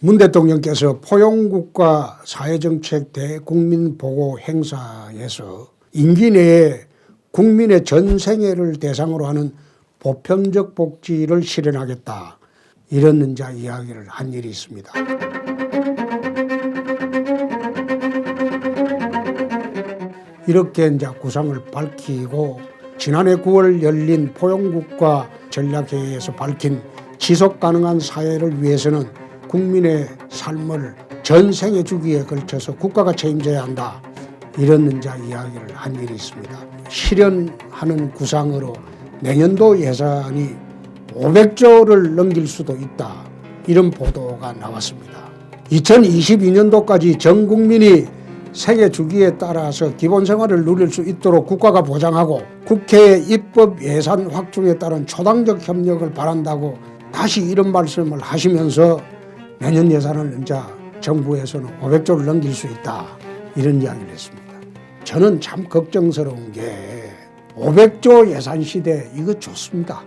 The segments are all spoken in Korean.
문 대통령께서 포용국가 사회정책 대국민보고 행사에서 임기 내에 국민의 전 생애를 대상으로 하는 보편적 복지를 실현하겠다, 이런 이제 이야기를 한 일이 있습니다. 이렇게 이제 구상을 밝히고 지난해 9월 열린 포용국가 전략회의에서 밝힌 지속가능한 사회를 위해서는 국민의 삶을 전 생애 주기에 걸쳐서 국가가 책임져야 한다, 이런 이제 이야기를 한 일이 있습니다. 실현하는 구상으로 내년도 예산이 500조를 넘길 수도 있다, 이런 보도가 나왔습니다. 2022년도까지 전 국민이 생애 주기에 따라서 기본생활을 누릴 수 있도록 국가가 보장하고 국회의 입법 예산 확충에 따른 초당적 협력을 바란다고 다시 이런 말씀을 하시면서 내년 예산을 이제 정부에서는 500조를 넘길 수 있다, 이런 이야기를 했습니다. 저는 참 걱정스러운 게 500조 예산 시대 이거 좋습니다.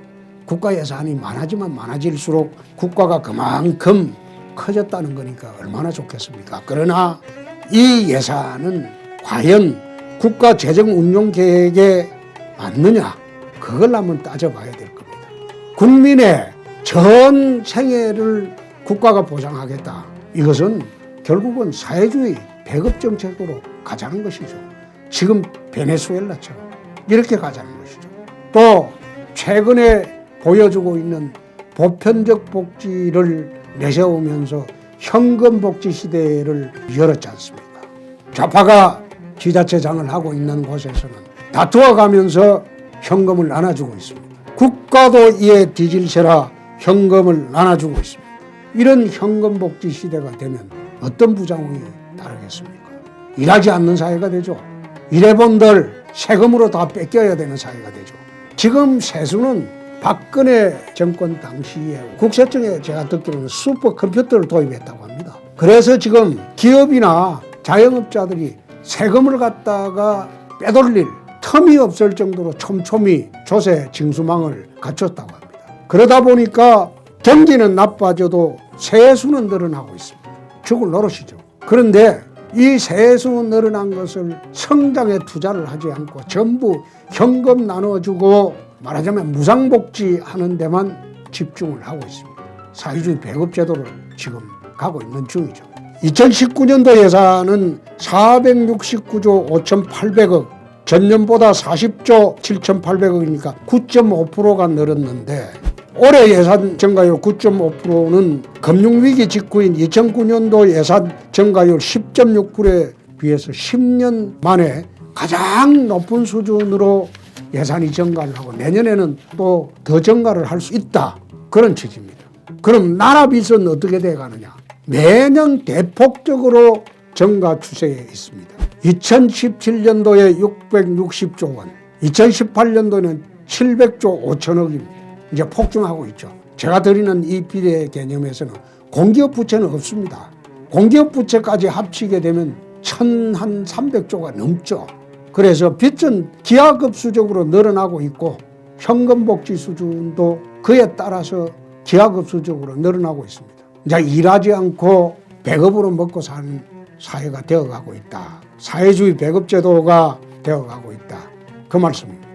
국가 예산이 많아지면 많아질수록 국가가 그만큼 커졌다는 거니까 얼마나 좋겠습니까? 그러나 이 예산은 과연 국가 재정 운용 계획에 맞느냐, 그걸 한번 따져봐야 될 겁니다. 국민의 전 생애를 국가가 보장하겠다, 이것은 결국은 사회주의 배급 정책으로 가자는 것이죠. 지금 베네수엘라처럼 이렇게 가자는 것이죠. 또 최근에 보여주고 있는 보편적 복지를 내세우면서 현금 복지 시대를 열었지 않습니까? 좌파가 지자체장을 하고 있는 곳에서는 다투어가면서 현금을 나눠주고 있습니다. 국가도 이에 뒤질세라 현금을 나눠주고 있습니다. 이런 현금 복지 시대가 되면 어떤 부작용이 따르겠습니까? 일하지 않는 사회가 되죠. 일해본들 세금으로 다 뺏겨야 되는 사회가 되죠. 지금 세수는 박근혜 정권 당시에 국세청에 제가 듣기로는 슈퍼컴퓨터를 도입했다고 합니다. 그래서 지금 기업이나 자영업자들이 세금을 갖다가 빼돌릴 텀이 없을 정도로 촘촘히 조세 징수망을 갖췄다고 합니다. 그러다 보니까 경기는 나빠져도 세수는 늘어나고 있습니다. 죽을 노릇이죠. 그런데 이 세수 늘어난 것을 성장에 투자를 하지 않고 전부 현금 나눠주고 말하자면 무상복지 하는 데만 집중을 하고 있습니다. 사회주의 배급제도를 지금 가고 있는 중이죠. 2019년도 예산은 469조 5,800억, 전년보다 40조 7,800억이니까 9.5%가 늘었는데, 올해 예산 증가율 9.5%는 금융위기 직후인 2009년도 예산 증가율 10.69에 비해서 10년 만에 가장 높은 수준으로 예산이 증가를 하고 내년에는 또 더 증가를 할 수 있다, 그런 취지입니다. 그럼 나라 빚은 어떻게 돼가느냐? 매년 대폭적으로 증가 추세에 있습니다. 2017년도에 660조 원, 2018년도에는 700조 5천억입니다. 이제 폭증하고 있죠. 제가 드리는 이 비례 개념에서는 공기업 부채는 없습니다. 공기업 부채까지 합치게 되면 1,300조가 넘죠. 그래서 빚은 기하급수적으로 늘어나고 있고 현금 복지 수준도 그에 따라서 기하급수적으로 늘어나고 있습니다. 이제 일하지 않고 배급으로 먹고 사는 사회가 되어가고 있다. 사회주의 배급제도가 되어가고 있다. 그 말씀입니다.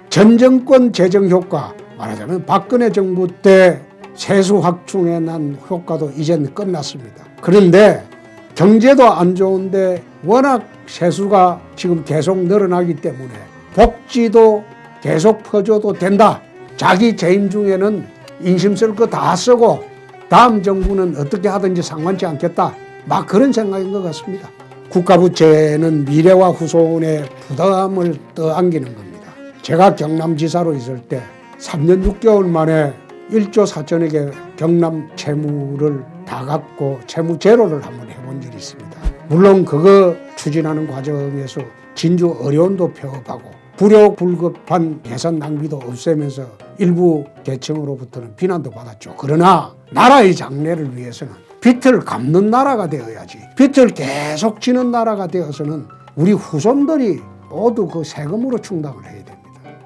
전 정권 재정 효과, 말하자면 박근혜 정부 때 세수 확충에 난 효과도 이젠 끝났습니다. 그런데 경제도 안 좋은데 워낙 세수가 지금 계속 늘어나기 때문에 복지도 계속 퍼줘도 된다. 자기 재임 중에는 인심 쓸 거 다 쓰고 다음 정부는 어떻게 하든지 상관치 않겠다, 막 그런 생각인 것 같습니다. 국가부채는 미래와 후손의 부담을 떠안기는 겁니다. 제가 경남지사로 있을 때 3년 6개월 만에 1조 4천억의 경남 채무를 다 갚고 채무 제로를 한번 해본 적이 있습니다. 물론 그거 추진하는 과정에서 진주 어려움도 폐업하고 불효불급한 예산 낭비도 없애면서 일부 계층으로부터는 비난도 받았죠. 그러나 나라의 장래를 위해서는 빚을 갚는 나라가 되어야지, 빚을 계속 지는 나라가 되어서는 우리 후손들이 모두 그 세금으로 충당을 해야 됩니다.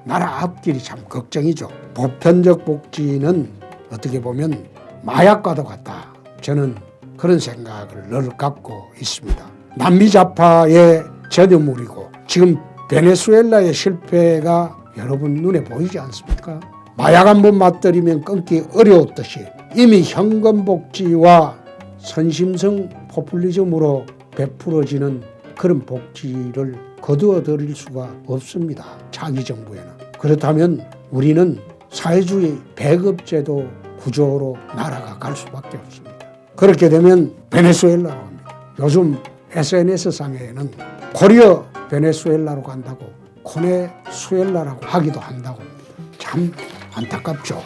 나라 앞길이 참 걱정이죠. 보편적 복지는 어떻게 보면 마약과도 같다, 저는 그런 생각을 늘 갖고 있습니다. 남미 좌파의 전유물이고 지금 베네수엘라의 실패가 여러분 눈에 보이지 않습니까? 마약 한번 맛들이면 끊기 어려웠듯이 이미 현금복지와 선심성 포퓰리즘으로 베풀어지는 그런 복지를 거두어 들일 수가 없습니다. 차기 정부에는. 그렇다면 우리는 사회주의 배급제도 구조로 나라가 갈 수밖에 없습니다. 그렇게 되면 베네수엘라로 갑니다. 요즘 SNS상에는 코리아 베네수엘라로 간다고 코네수엘라라고 하기도 한다고 합니다. 참 안타깝죠.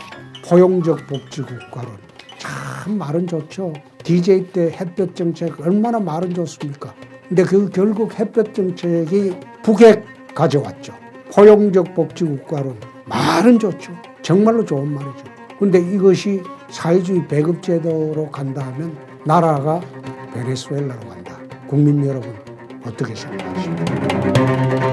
포용적 복지국가론 참 말은 좋죠. DJ 때 햇볕 정책 얼마나 말은 좋습니까? 근데 그 결국 햇볕 정책이 북에 가져왔죠. 포용적 복지국가론 말은 좋죠. 정말로 좋은 말이죠. 근데 이것이 사회주의 배급제도로 간다 하면 나라가 베네수엘라로 간다. 국민 여러분 어떻게 생각하십니까?